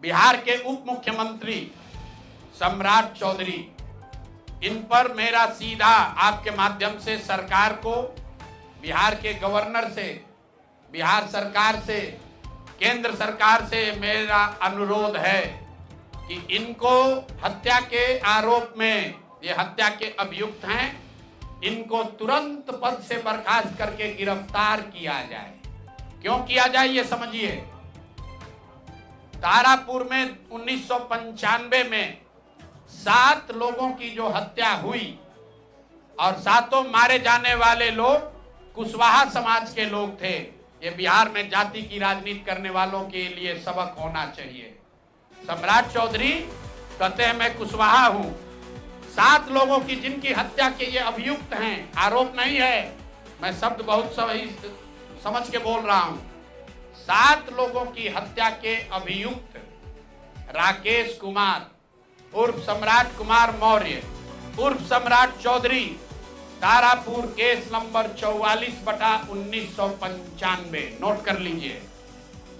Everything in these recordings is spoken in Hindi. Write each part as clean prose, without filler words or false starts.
बिहार के उप मुख्यमंत्री सम्राट चौधरी, इन पर मेरा सीधा आपके माध्यम से सरकार को, बिहार के गवर्नर से, बिहार सरकार से, केंद्र सरकार से मेरा अनुरोध है कि इनको हत्या के आरोप में, ये हत्या के अभियुक्त हैं, इनको तुरंत पद से बर्खास्त करके गिरफ्तार किया जाए। क्यों किया जाए ये समझिए। तारापुर में 1995 में 7 लोगों की जो हत्या हुई और 7 मारे जाने वाले लोग कुशवाहा समाज के लोग थे। ये बिहार में जाति की राजनीति करने वालों के लिए सबक होना चाहिए। सम्राट चौधरी कहते हैं मैं कुशवाहा हूं। 7 लोगों की जिनकी हत्या के ये अभियुक्त हैं, आरोप नहीं है, मैं शब्द बहुत सही समझ के बोल रहा हूं। 7 लोगों की हत्या के अभियुक्त राकेश कुमार उर्फ सम्राट कुमार मौर्य उर्फ Samrat Choudhary, Tarapur case number 44/1995, note कर लीजिए।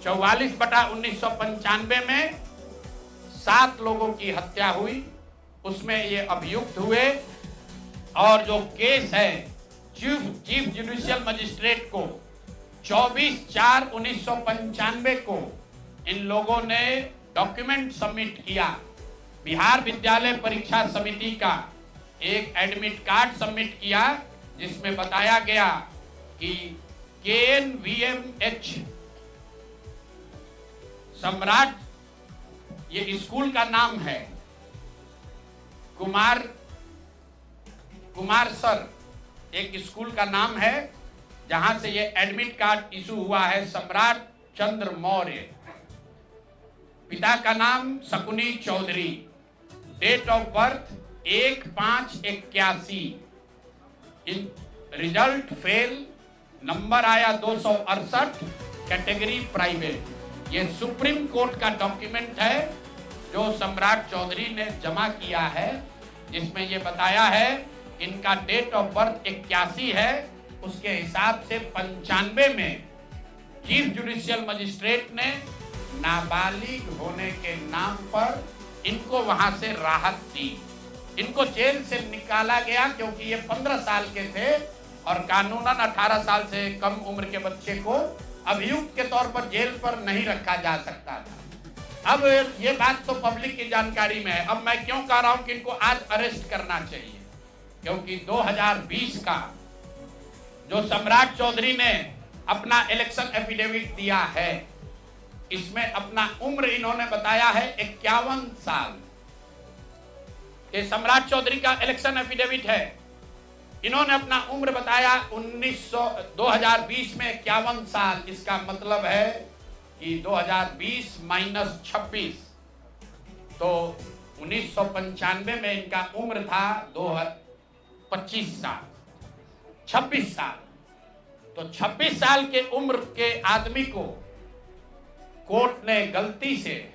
44/1995 में 7 लोगों की हत्या हुई, उसमें ये अभियुक्त हुए और जो केस है चीफ जुडिशियल मजिस्ट्रेट को 24/4/1995 को इन लोगों ने डॉक्यूमेंट सबमिट किया। बिहार विद्यालय परीक्षा समिति का एक एडमिट कार्ड सबमिट किया जिसमें बताया गया कि KNVMH सम्राट, ये स्कूल का नाम है, कुमार सर एक स्कूल का नाम है जहां से ये एडमिट कार्ड इशू हुआ है। सम्राट चंद्र मौर्य, पिता का नाम Shakuni Choudhary, date of birth 1/5/81, result fail, number आया 268, कैटेगरी प्राइवेट। ये सुप्रीम कोर्ट का डॉक्यूमेंट है जो सम्राट चौधरी ने जमा किया है, जिसमें ये बताया है इनका डेट ऑफ बर्थ 81 है, उसके हिसाब से 95 में चीफ जुडिशियल मजिस्ट्रेट ने नाबालिग होने के नाम पर इनको वहां से राहत दी। इनको जेल से निकाला गया क्योंकि ये 15 साल के थे और कानूनन 18 साल से कम उम्र के बच्चे को अभियुक्त के तौर पर जेल पर नहीं रखा जा सकता था। अब ये बात तो पब्लिक की जानकारी में है। अब मैं क्यों कह रहा हूं कि इनको आज अरेस्ट करना चाहिए, क्योंकि 2020 का जो सम्राट चौधरी ने अपना इलेक्शन एफिडेविट दिया है, इसमें अपना उम्र इन्होंने बताया है 51 साल। ये सम्राट चौधरी का इलेक्शन एफिडेविट है। इन्होंने अपना उम्र बताया 2020 में 51 साल। इसका मतलब है कि 2020 माइनस 26, तो 1995 में इनका उम्र था 25 साल, 26 साल। तो 26 साल के उम्र के आदमी को कोर्ट ने गलती से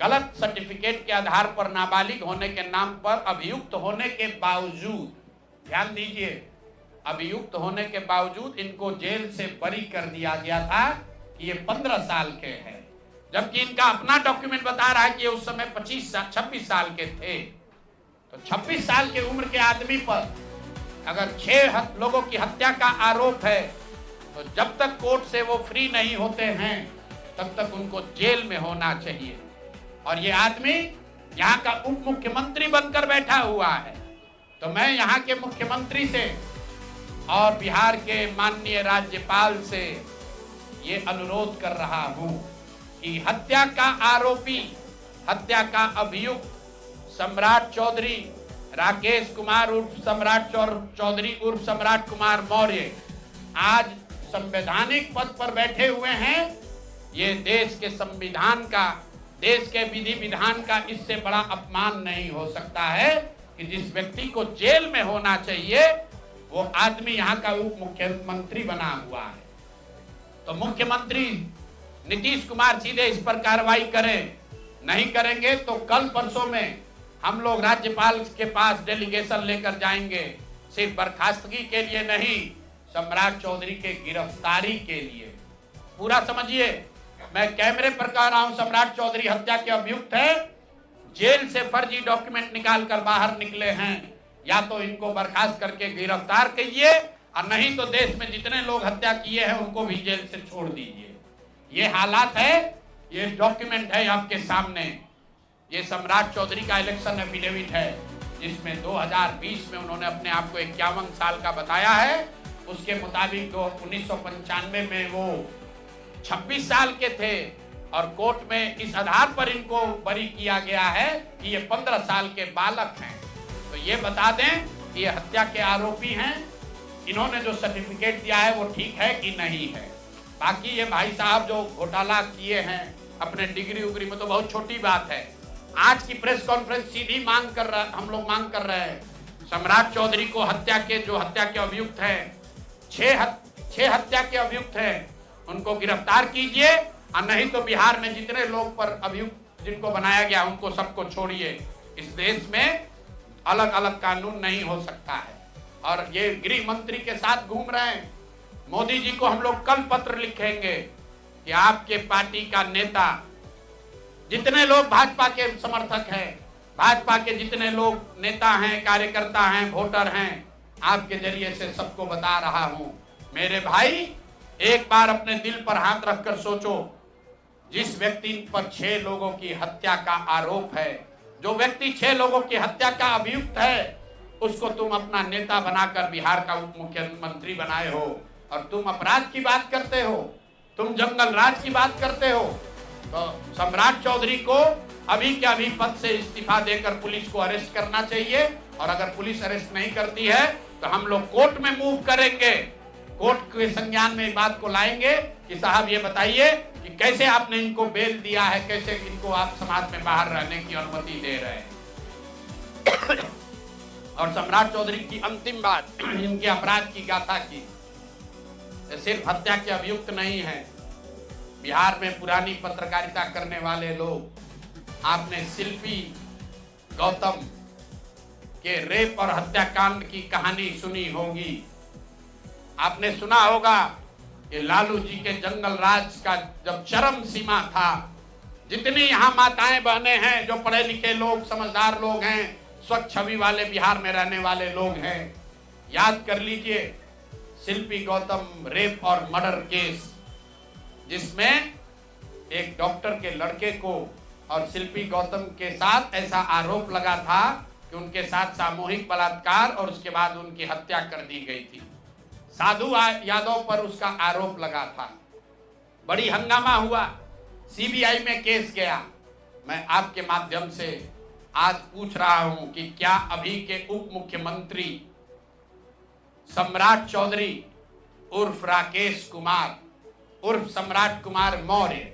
गलत सर्टिफिकेट के आधार पर नाबालिग होने के नाम पर अभियुक्त होने के बावजूद, ध्यान दीजिए, अभियुक्त होने के बावजूद इनको जेल से बरी कर दिया गया था कि ये 15 साल के हैं, जबकि इनका अपना डॉक्यूमेंट बता रहा है कि ये उस समय 26 साल के थे। तो 26 साल के उम्र के आदमी पर अगर 6 लोगों की हत्या का आरोप है, तो जब तक कोर्ट से वो फ्री नहीं होते हैं तब तक उनको जेल में होना चाहिए। और ये आदमी यहाँ का उप मुख्यमंत्री बनकर बैठा हुआ है। तो मैं यहाँ के मुख्यमंत्री से और बिहार के माननीय राज्यपाल से ये अनुरोध कर रहा हूँ कि हत्या का आरोपी, हत्या का अभियुक्त सम्राट चौधरी, राकेश कुमार उर्फ सम्राट चौधरी उर्फ सम्राट कुमार मौर्य आज संवैधानिक पद पर बैठे हुए हैं। ये देश के संविधान का, देश के विधि विधान का इससे बड़ा अपमान नहीं हो सकता है कि जिस व्यक्ति को जेल में होना चाहिए वो आदमी यहाँ का उप मुख्यमंत्री बना हुआ है। तो मुख्यमंत्री नीतीश कुमार सीधे इस पर कार्रवाई करें। नहीं करेंगे तो कल परसों में हम लोग राज्यपाल के पास डेलीगेशन लेकर जाएंगे, सिर्फ बर्खास्तगी के लिए नहीं, सम्राट चौधरी के गिरफ्तारी के लिए। पूरा समझिए, मैं कैमरे पर कह रहा हूं, सम्राट चौधरी हत्या के अभियुक्त है, जेल से फर्जी डॉक्यूमेंट निकालकर बाहर निकले हैं। या तो इनको बर्खास्त करके गिरफ्तार कीजिए और नहीं तो देश में जितने लोग हत्या किए हैं उनको भी जेल से छोड़ दीजिए। ये हालात है, ये डॉक्यूमेंट है आपके सामने। ये सम्राट चौधरी का इलेक्शन एफिडेविट है जिसमें 2020 में उन्होंने अपने आप को 51 साल का बताया है। उसके मुताबिक 1995 में वो 26 साल के थे और कोर्ट में इस आधार पर इनको बरी किया गया है कि ये 15 साल के बालक हैं। तो ये बता दें कि ये हत्या के आरोपी हैं। इन्होंने जो सर्टिफिकेट दिया है वो ठीक है कि नहीं है। बाकी ये भाई साहब जो घोटाला किए हैं अपने डिग्री उग्री में, तो बहुत छोटी बात है। आज की प्रेस कॉन्फ्रेंस सीधी हम लोग मांग कर रहे हैं, सम्राट चौधरी को हत्या के अभियुक्त हैं, 6 हत्या के अभियुक्त हैं, उनको गिरफ्तार कीजिए और नहीं तो बिहार में जितने लोग पर अभियुक्त जिनको बनाया गया उनको सबको छोड़िए। इस देश में अलग अलग कानून नहीं हो सकता है। और ये गृह मंत्री के साथ घूम रहे हैं। मोदी जी को हम लोग कल पत्र लिखेंगे कि आपके पार्टी का नेता, जितने लोग भाजपा के समर्थक हैं, भाजपा के जितने लोग नेता हैं, कार्यकर्ता हैं, वोटर हैं, आपके जरिए से सबको बता रहा हूं, मेरे भाई एक बार अपने दिल पर हाथ रखकर सोचो। जिस व्यक्ति पर 6 लोगों की हत्या का आरोप है, जो व्यक्ति 6 लोगों की हत्या का अभियुक्त है, उसको तुम अपना नेता बनाकर बिहार का उप मुख्यमंत्री बनाए हो और तुम अपराध की बात करते हो, तुम जंगल राज की बात करते हो। तो सम्राट चौधरी को अभी के अभी पद से इस्तीफा देकर पुलिस को अरेस्ट करना चाहिए और अगर पुलिस अरेस्ट नहीं करती है तो हम लोग कोर्ट में मूव करेंगे, कोर्ट के संज्ञान में बात को लाएंगे कि साहब ये बताइए कि कैसे आपने इनको बेल दिया है, कैसे इनको आप समाज में बाहर रहने की अनुमति दे रहे हैं। और सम्राट चौधरी की अंतिम बात, इनके अपराध की गाथा की, सिर्फ हत्या के अभियुक्त नहीं है। बिहार में पुरानी पत्रकारिता करने वाले लोग, आपने शिल्पी गौतम के रेप और हत्याकांड की कहानी सुनी होगी। आपने सुना होगा कि लालू जी के जंगल राज का जब चरम सीमा था, जितनी यहाँ माताएं बहनें हैं, जो पढ़े लिखे लोग, समझदार लोग हैं, स्वच्छ छवि वाले बिहार में रहने वाले लोग हैं, याद कर लीजिए शिल्पी गौतम रेप और मर्डर केस, जिसमें एक डॉक्टर के लड़के को और शिल्पी गौतम के साथ ऐसा आरोप लगा था कि उनके साथ सामूहिक बलात्कार और उसके बाद उनकी हत्या कर दी गई थी। साधु यादव पर उसका आरोप लगा था, बड़ी हंगामा हुआ, सीबीआई में केस गया। मैं आपके माध्यम से आज पूछ रहा हूं कि क्या अभी के उप मुख्यमंत्री सम्राट चौधरी उर्फ राकेश कुमार उर्फ सम्राट कुमार मौर्य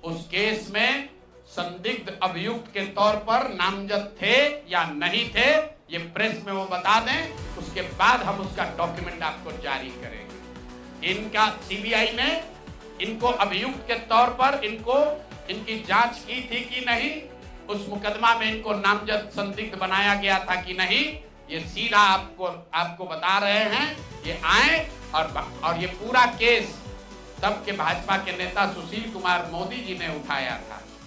उस केस में संदिग्ध अभियुक्त के तौर पर नामजद थे या नहीं थे, ये प्रेस में वो बता दें, उसके बाद हम उसका डॉक्यूमेंट आपको जारी करेंगे। इनका सीबीआई ने इनको अभियुक्त के तौर पर इनकी जांच की थी कि नहीं, उस मुकदमा में इनको नामजद संदिग्ध बनाया गया था कि नहीं, ये सीधा आपको बता रहे हैं। ये आए और ये पूरा केस तब के भाजपा के नेता सुशील कुमार मोदी जी ने उठाया था।